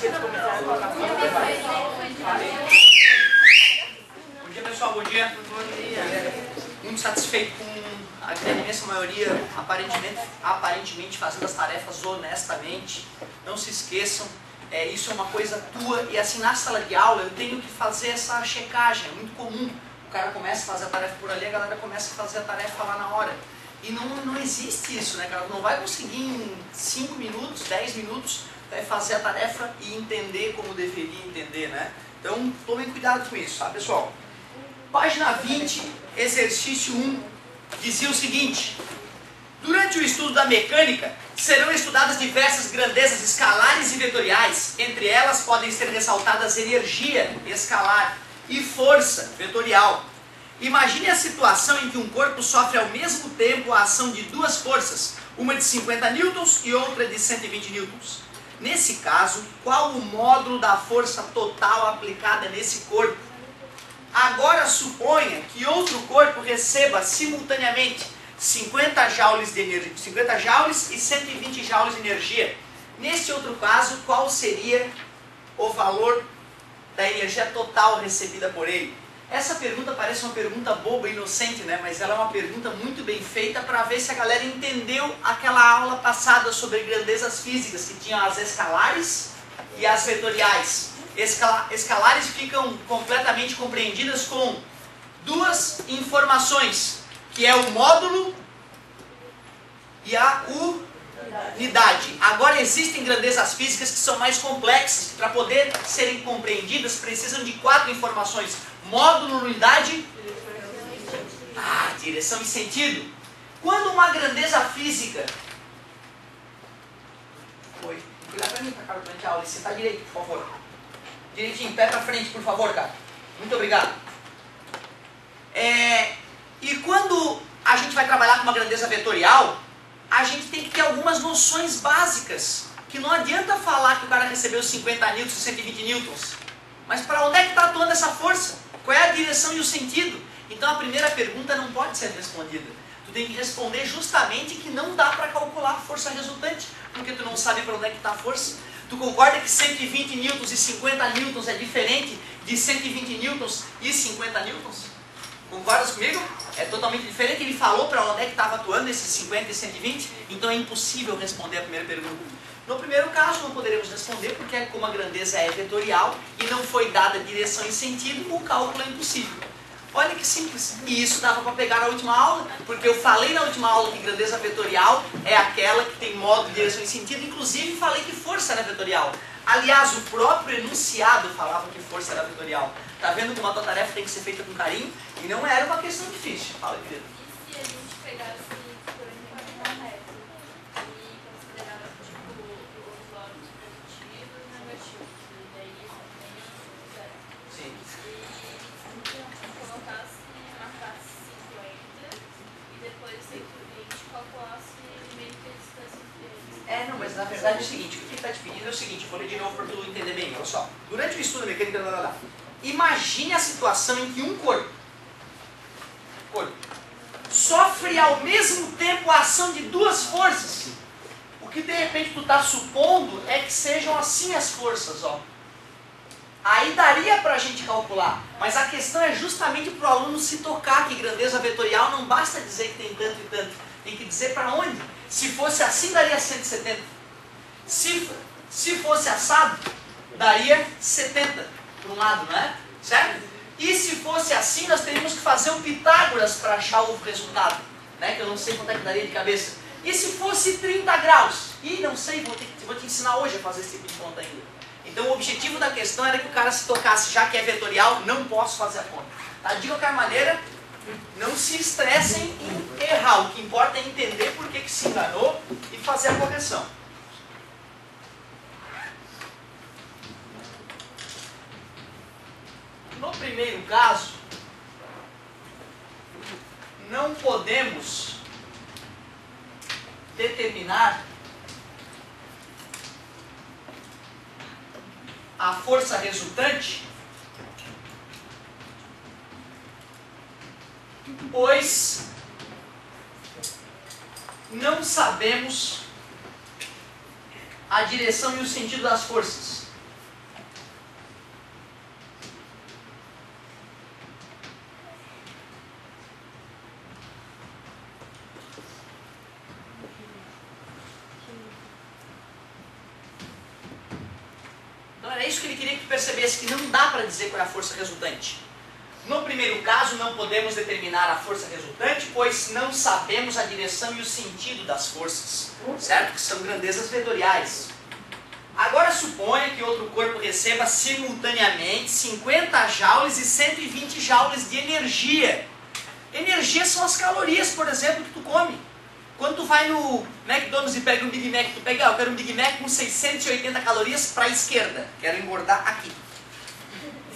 Bom dia, pessoal, bom dia. Muito satisfeito com a grande imensa maioria aparentemente fazendo as tarefas honestamente. Não se esqueçam, isso é uma coisa tua, e assim na sala de aula eu tenho que fazer essa checagem. É muito comum, o cara começa a fazer a tarefa por ali, a galera começa a fazer a tarefa lá na hora. E não existe isso, né, cara? Não vai conseguir em 5 minutos, 10 minutos fazer a tarefa e entender como deveria entender, né? Então tomem cuidado com isso, tá, pessoal? Página 20, exercício 1, dizia o seguinte: durante o estudo da mecânica, serão estudadas diversas grandezas escalares e vetoriais. Entre elas podem ser ressaltadas energia escalar e força vetorial. Imagine a situação em que um corpo sofre ao mesmo tempo a ação de duas forças, uma de 50 newtons e outra de 120 newtons. Nesse caso, qual o módulo da força total aplicada nesse corpo? Agora suponha que outro corpo receba simultaneamente 50 joules e 120 joules de energia. Nesse outro caso, qual seria o valor da energia total recebida por ele? Essa pergunta parece uma pergunta boba, inocente, né? Mas ela é uma pergunta muito bem feita para ver se a galera entendeu aquela aula passada sobre grandezas físicas, que tinham as escalares e as vetoriais. Escalares ficam completamente compreendidas com duas informações, que é o módulo e a unidade. Agora existem grandezas físicas que são mais complexas, que para poder serem compreendidas precisam de 4 informações: módulo, unidade, direção e sentido. Quando uma grandeza física... Oi, olhar para mim, cara, durante a aula, e sentar direito, por favor. Direitinho, pé para frente, por favor, cara. Muito obrigado. E quando a gente vai trabalhar com uma grandeza vetorial, a gente tem que ter algumas noções básicas, que não adianta falar que o cara recebeu 50 newtons e 120 newtons. Mas para onde é que está atuando essa força? Qual é a direção e o sentido? Então a primeira pergunta não pode ser respondida. Tu tem que responder justamente que não dá para calcular a força resultante, porque tu não sabe para onde é que está a força. Tu concorda que 120 newtons e 50 newtons é diferente de 120 newtons e 50 newtons? Concordas comigo? É totalmente diferente. Ele falou para onde é que estava atuando esses 50 e 120, então é impossível responder a primeira pergunta. No primeiro caso não poderemos responder, porque como a grandeza é vetorial e não foi dada direção e sentido, o cálculo é impossível. Olha que simples. E isso dava para pegar na última aula, porque eu falei na última aula que grandeza vetorial é aquela que tem módulo, direção e sentido. Inclusive falei que força era vetorial. Aliás, o próprio enunciado falava que força era vetorial. Tá vendo como a tua tarefa tem que ser feita com carinho? E não era uma questão difícil. Fala, querido. E se a gente pegasse, por exemplo, uma reta e considerar, tipo, os lados positivos e negativos, e daí tem zero. Sim. E colocasse, marcasse 50 e depois 120 calculasse meio que a distância entre eles. Não, mas na verdade é o seguinte, o que ele está te pedindo é o seguinte, vou ler de novo para tu entender bem, olha só. Durante o estudo da mecânica, imagine a situação em que um corpo sofre ao mesmo tempo a ação de duas forças. O que de repente tu está supondo é que sejam assim as forças, ó. Aí daria para a gente calcular, mas a questão é justamente para o aluno se tocar que grandeza vetorial não basta dizer que tem tanto e tanto, tem que dizer para onde. Se fosse assim, daria 170. Se fosse assado, daria 70 por um lado, não é? Certo? E se fosse assim, nós teríamos que fazer o Pitágoras para achar o resultado, né? Que eu não sei quanto é que daria de cabeça. E se fosse 30 graus? Ih, não sei, vou te ensinar hoje a fazer esse tipo de conta ainda. Então o objetivo da questão era que o cara se tocasse, já que é vetorial, não posso fazer a conta. Tá? De qualquer maneira, não se estressem em errar. O que importa é entender por que se enganou e fazer a correção. No primeiro caso, não podemos determinar a força resultante, pois não sabemos a direção e o sentido das forças. era isso que ele queria que tu percebesse, que não dá para dizer qual é a força resultante. No primeiro caso, não podemos determinar a força resultante, pois não sabemos a direção e o sentido das forças, certo? Que são grandezas vetoriais. Agora suponha que outro corpo receba simultaneamente 50 joules e 120 joules de energia. Energia são as calorias, por exemplo, que tu come. Quando tu vai no McDonald's e pega um Big Mac, tu pega, eu quero um Big Mac com 680 calorias para a esquerda, quero engordar aqui.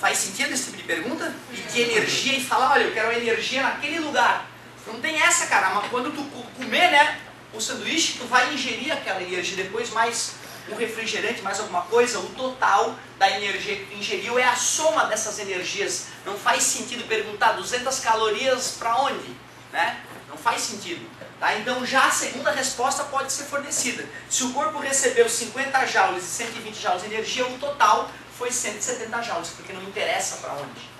Faz sentido esse tipo de pergunta? E de energia e falar, olha, eu quero energia naquele lugar. Não tem essa, cara, mas quando tu comer, né, o sanduíche, tu vai ingerir aquela energia, depois mais um refrigerante, mais alguma coisa, o total da energia que tu ingeriu é a soma dessas energias. Não faz sentido perguntar 200 calorias para onde, né? Não faz sentido. Tá? Então já a segunda resposta pode ser fornecida. Se o corpo recebeu 50 joules e 120 joules de energia, o total foi 170 joules, porque não interessa para onde.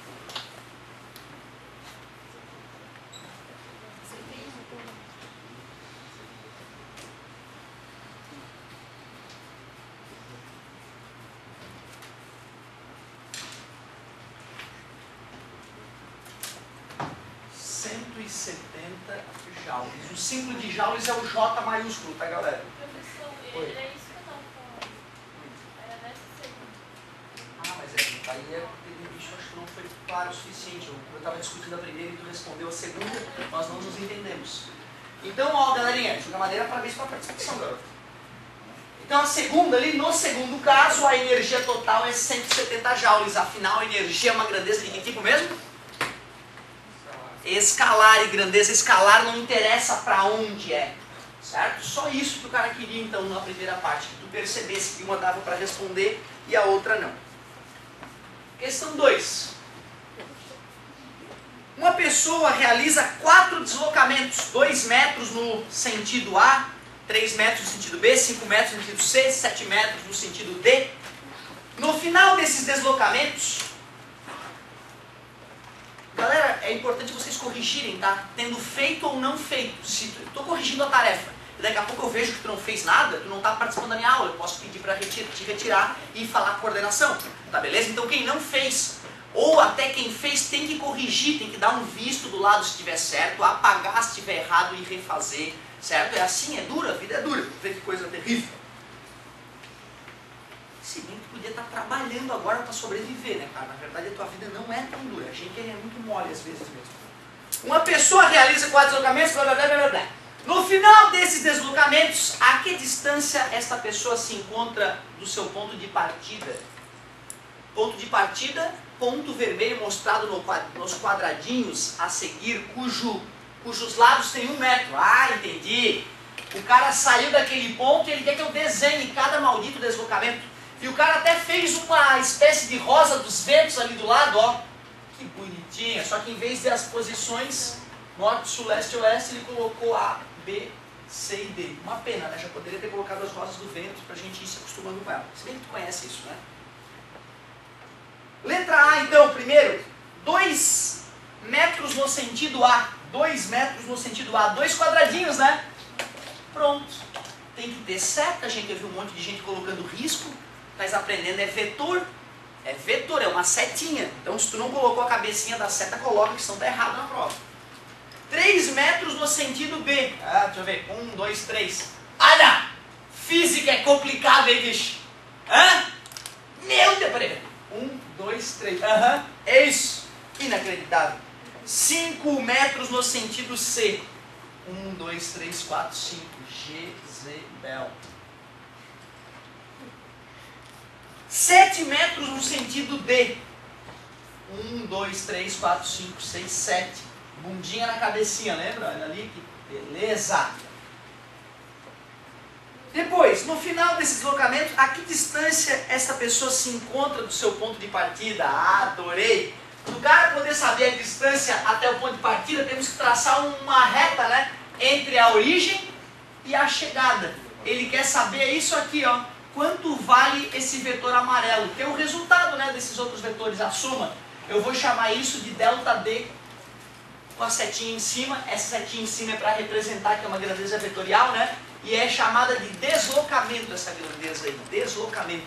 Joules. O símbolo de joules é o J maiúsculo, tá, galera? Professor, Oi. era isso que eu estava falando. Era nessa segunda. Ah, mas aí é porque isso acho que não foi claro o suficiente. Eu estava discutindo a primeira e tu respondeu a segunda, nós não nos entendemos. Então, ó, galerinha, joga madeira para ver se para a participação, garoto. Então, a segunda ali, no segundo caso, a energia total é 170 joules. Afinal, a energia é uma grandeza de que tipo mesmo? Escalar, e grandeza escalar não interessa para onde é, certo? Só isso que o cara queria então na primeira parte, que tu percebesse que uma dava para responder e a outra não. Questão 2. Uma pessoa realiza 4 deslocamentos, 2 metros no sentido A, 3 metros no sentido B, 5 metros no sentido C, 7 metros no sentido D. No final desses deslocamentos, galera, é importante vocês corrigirem, tá? Tendo feito ou não feito. Se eu estou corrigindo a tarefa e daqui a pouco eu vejo que tu não fez nada, tu não está participando da minha aula, eu posso pedir para te retirar e falar com a coordenação, tá beleza? Então quem não fez, ou até quem fez, tem que corrigir, tem que dar um visto do lado se estiver certo, apagar se estiver errado e refazer, certo? É assim, é dura, a vida é dura. Vê que coisa terrível. Se bem que tu podia estar trabalhando agora para sobreviver, né, cara? Na verdade, a tua vida não é tão dura. A gente é muito mole às vezes mesmo. Uma pessoa realiza 4 deslocamentos, blá, blá, blá, blá, blá. No final desses deslocamentos, a que distância esta pessoa se encontra do seu ponto de partida? Ponto de partida, ponto vermelho mostrado nos quadradinhos a seguir, cujos lados têm 1 metro. Ah, entendi. O cara saiu daquele ponto e ele quer que eu desenhe cada maldito deslocamento. E o cara até fez uma espécie de rosa dos ventos ali do lado, ó. Que bonitinha. Só que em vez de as posições norte, sul, leste, oeste, ele colocou A, B, C e D. Uma pena, né? Já poderia ter colocado as rosas do vento pra gente ir se acostumando com ela. Se bem que tu conhece isso, né? Letra A, então, primeiro. 2 metros no sentido A. 2 metros no sentido A. 2 quadradinhos, né? Pronto. Tem que ter seta, gente. Eu vi um monte de gente colocando risco. Mas aprendendo é vetor. É vetor, é uma setinha. Então, se tu não colocou a cabecinha da seta, coloca, que senão tá errado na prova. 3 metros no sentido B. Ah, deixa eu ver. 1, 2, 3. Olha! Física é complicado, hein, bicho? Hã? Meu Deus, peraí. 1, 2, 3. Aham. É isso. Inacreditável. 5 metros no sentido C. 1, 2, 3, 4, 5. Jezebel. 7 metros no sentido D. 1, 2, 3, 4, 5, 6, 7. Bundinha na cabecinha, lembra? Olha ali, que beleza. Depois, no final desse deslocamento, a que distância essa pessoa se encontra do seu ponto de partida? Ah, adorei! Para o cara poder saber a distância até o ponto de partida, temos que traçar uma reta, né? Entre a origem e a chegada. Ele quer saber isso aqui, ó. Quanto vale esse vetor amarelo? Que é o resultado, né, desses outros vetores, a soma. Eu vou chamar isso de delta D com a setinha em cima. Essa setinha em cima é para representar que é uma grandeza vetorial, né? E é chamada de deslocamento essa grandeza aí, deslocamento.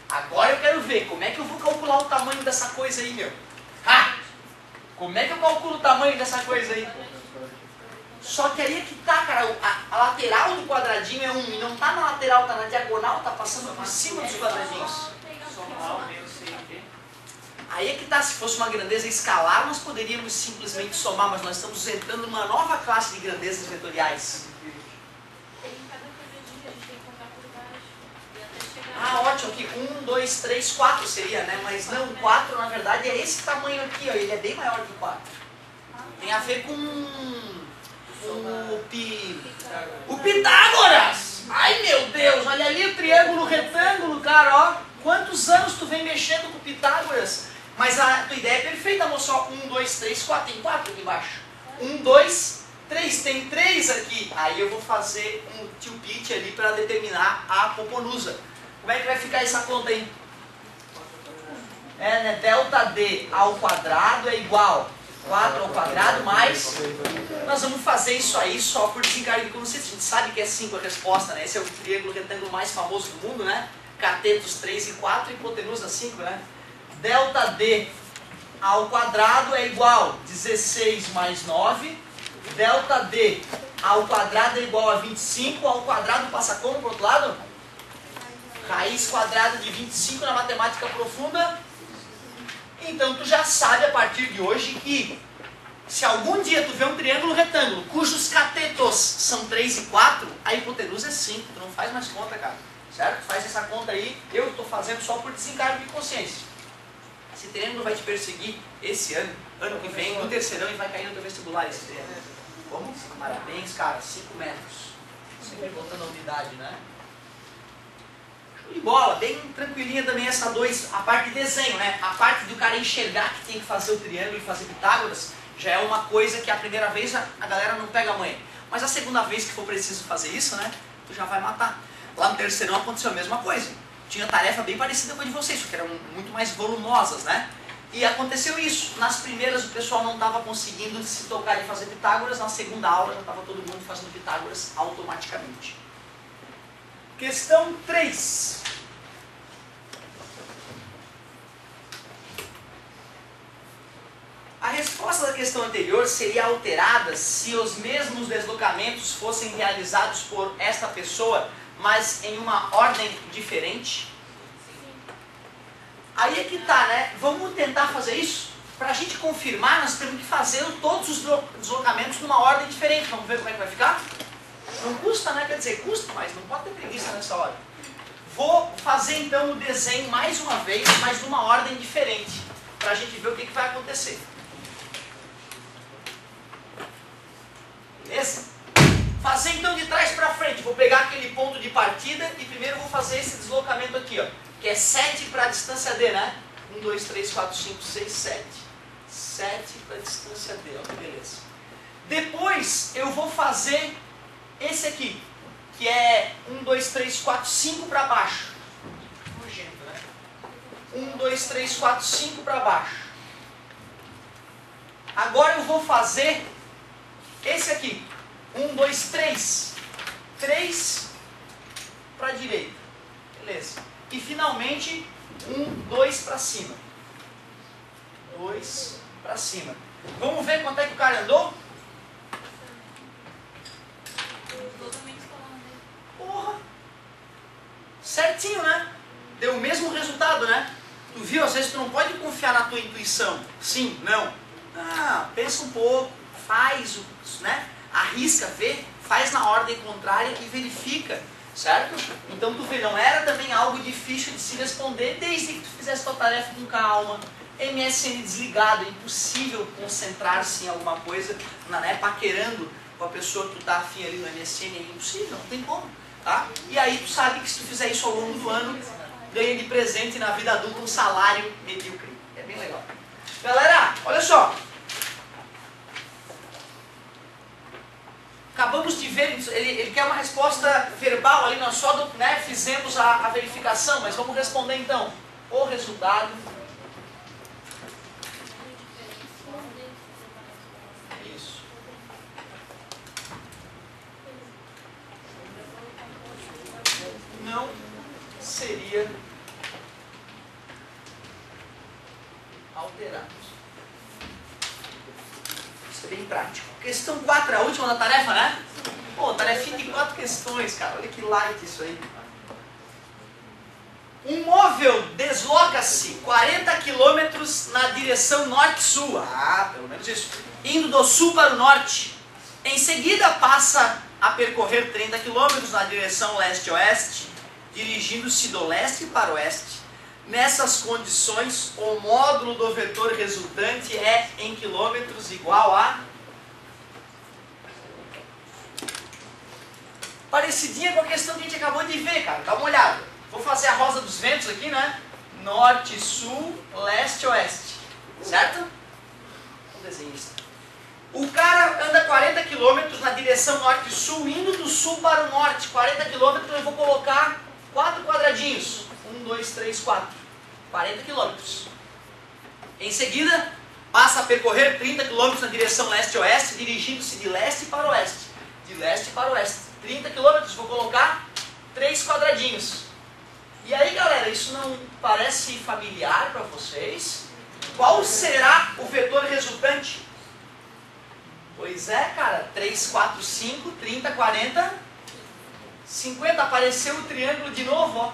Agora eu quero ver, como é que eu vou calcular o tamanho dessa coisa aí, meu? Ah! Como é que eu calculo o tamanho dessa coisa aí? Só que aí é que tá, cara, a lateral do quadradinho é 1, e não tá na lateral, tá na diagonal, tá passando por cima dos quadradinhos. Aí é que tá, se fosse uma grandeza escalar, nós poderíamos simplesmente somar, mas nós estamos entrando numa nova classe de grandezas vetoriais. Ah, ótimo, aqui 1, 2, 3, 4 seria, né? Mas não, 4 na verdade é esse tamanho aqui, ó, ele é bem maior que 4. Tem a ver com o Pitágoras! Ai meu Deus, olha ali o triângulo retângulo, cara, ó. Quantos anos tu vem mexendo com o Pitágoras? Mas a tua ideia é perfeita, moço. 1, 2, 3, 4, tem 4 aqui embaixo. 1, 2, 3, tem 3 aqui. Aí eu vou fazer um tilpit ali para determinar a hipotenusa. Como é que vai ficar essa conta aí? É, né? Delta D ao quadrado é igual 4 ao quadrado mais... Nós vamos fazer isso aí só por desencargo de consciência. A gente sabe que é 5 a resposta, né? Esse é o triângulo retângulo mais famoso do mundo, né? Catetos 3 e 4 e hipotenusa 5, né? Delta D ao quadrado é igual 16 mais 9. Delta D ao quadrado é igual a 25. Ao quadrado passa como para o outro lado? Raiz quadrada de 25 na matemática profunda. Então tu já sabe a partir de hoje que se algum dia tu vê um triângulo retângulo cujos catetos são 3 e 4, a hipotenusa é 5. Tu não faz mais conta, cara. Certo? Faz essa conta aí. Eu estou fazendo só por desencargo de consciência. Esse triângulo vai te perseguir esse ano, ano que vem, no terceirão, e vai cair no teu vestibular esse triângulo. Como? Parabéns, cara. 5 metros. Sempre voltando a unidade, né? Show de bola. Bem tranquilinha também essa 2, a parte de desenho, né? A parte do cara enxergar que tem que fazer o triângulo e fazer Pitágoras, já é uma coisa que a primeira vez a galera não pega a manha. Mas a segunda vez que for preciso fazer isso, né? Tu já vai matar. Lá no terceirão aconteceu a mesma coisa. Tinha tarefa bem parecida com a de vocês, só que eram muito mais volumosas, né? E aconteceu isso. Nas primeiras o pessoal não estava conseguindo se tocar de fazer Pitágoras, na segunda aula já estava todo mundo fazendo Pitágoras automaticamente. Questão 3. A resposta da questão anterior seria alterada se os mesmos deslocamentos fossem realizados por esta pessoa, mas em uma ordem diferente. Aí é que tá, né? Vamos tentar fazer isso? Para a gente confirmar, nós temos que fazer todos os deslocamentos numa ordem diferente. Vamos ver como é que vai ficar? Não custa, né? Quer dizer, custa, mas não pode ter preguiça nessa hora. Vou fazer então o desenho mais uma vez, mas numa ordem diferente, para a gente ver o que vai acontecer. Beleza? Fazer então de trás para frente. Vou pegar aquele ponto de partida e primeiro vou fazer esse deslocamento aqui, ó, que é 7 para a distância D, né? 1, 2, 3, 4, 5, 6, 7. 7 para a distância D, ó, beleza. Depois eu vou fazer esse aqui, que é 1, 2, 3, 4, 5 para baixo. Nojento, né? 1, 2, 3, 4, 5 para baixo. Agora eu vou fazer esse aqui. 1, 2, 3. 3 para a direita. Beleza. E finalmente, 1, 2 para cima. 2 para cima. Vamos ver quanto é que o cara andou? Porra! Certinho, né? Deu o mesmo resultado, né? Tu viu? Às vezes tu não pode confiar na tua intuição. Sim, não. Ah, pensa um pouco. Faz, né? Arrisca, vê, faz na ordem contrária e verifica, certo? Então tu vê, não era também algo difícil de se responder desde que tu fizesse tua tarefa com calma, MSN desligado, é impossível concentrar-se em alguma coisa, né, paquerando com a pessoa que tu tá afim ali no MSN, é impossível, não tem como, tá? E aí tu sabe que se tu fizer isso ao longo do ano, ganha de presente na vida adulta um salário medíocre, é bem legal. Galera, olha só. Acabamos de ver, ele quer uma resposta verbal ali, nós só né, fizemos a verificação, mas vamos responder então. O resultado. Isso. Não seria alterado. Isso é bem prático. Questão 4, a última da tarefa, né? Pô, tarefinha de 4 questões, cara. Olha que light isso aí. Um móvel desloca-se 40 km na direção norte-sul. Ah, pelo menos isso. Indo do sul para o norte. Em seguida passa a percorrer 30 km na direção leste-oeste, dirigindo-se do leste para o oeste. Nessas condições, o módulo do vetor resultante é em quilômetros igual a... Parecidinha com a questão que a gente acabou de ver, cara. Dá uma olhada. Vou fazer a rosa dos ventos aqui, né? Norte, sul, leste, oeste. Certo? Um desenhista. O cara anda 40 km na direção norte-sul, indo do sul para o norte. 40 km eu vou colocar 4 quadradinhos. 1, 2, 3, 4. 40 km. Em seguida, passa a percorrer 30 km na direção leste-oeste, dirigindo-se de leste para oeste. De leste para oeste. 30 km, vou colocar 3 quadradinhos. E aí, galera, isso não parece familiar para vocês? Qual será o vetor resultante? Pois é, cara, 3, 4, 5, 30, 40, 50. Apareceu o triângulo de novo, ó.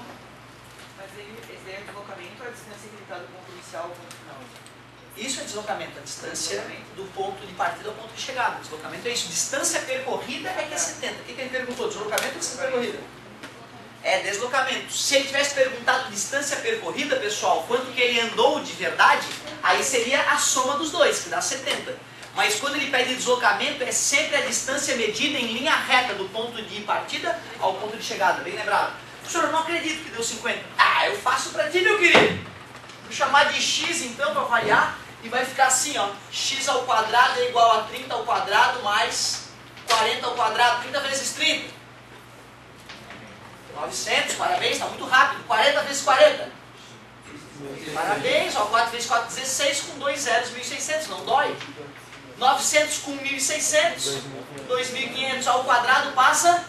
Mas esse daí é o deslocamento ou a distância que ele está do ponto inicial ao ponto final? Isso é deslocamento, a distância do ponto de partida ao ponto de chegada. O deslocamento é isso. Distância percorrida é que é 70. O que ele perguntou? Deslocamento ou distância percorrida? É deslocamento. Se ele tivesse perguntado distância percorrida, pessoal, quanto que ele andou de verdade, aí seria a soma dos dois, que dá 70. Mas quando ele pede deslocamento, é sempre a distância medida em linha reta do ponto de partida ao ponto de chegada. Bem lembrado. Professor, eu não acredito que deu 50. Ah, eu faço pra ti, meu querido. Vou chamar de x então para variar e vai ficar assim, ó. X ao quadrado é igual a 30 ao quadrado mais 40 ao quadrado. 30 vezes 30. 900, parabéns, está muito rápido. 40 vezes 40. Parabéns, ó, 4 vezes 4, 16, com 2 zeros, 1.600, não dói. 900 com 1.600, 2.500 ao quadrado passa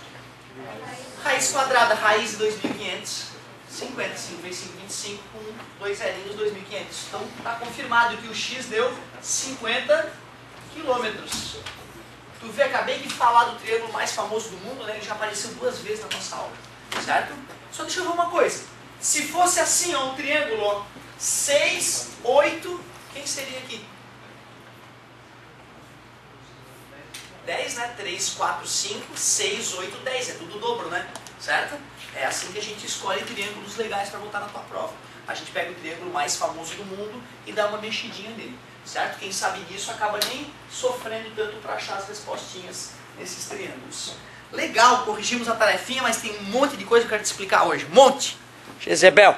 raiz quadrada, raiz de 2.500, 50, 5 vezes 5, 25, com 2 zerinhos, 2.500. Então está confirmado que o x deu 50 quilômetros. Tu vê, acabei de falar do triângulo mais famoso do mundo, né? Ele já apareceu 2 vezes na nossa aula, certo? Só deixa eu ver uma coisa. Se fosse assim, ó, um triângulo, ó, 6, 8, quem seria aqui? 10, né? 3, 4, 5, 6, 8, 10. É tudo dobro, né? Certo? É assim que a gente escolhe triângulos legais para botar na tua prova. A gente pega o triângulo mais famoso do mundo e dá uma mexidinha nele. Certo? Quem sabe disso acaba nem sofrendo tanto para achar as respostinhas nesses triângulos. Legal, corrigimos a tarefinha, mas tem um monte de coisa que eu quero te explicar hoje. Um monte! Jezebel!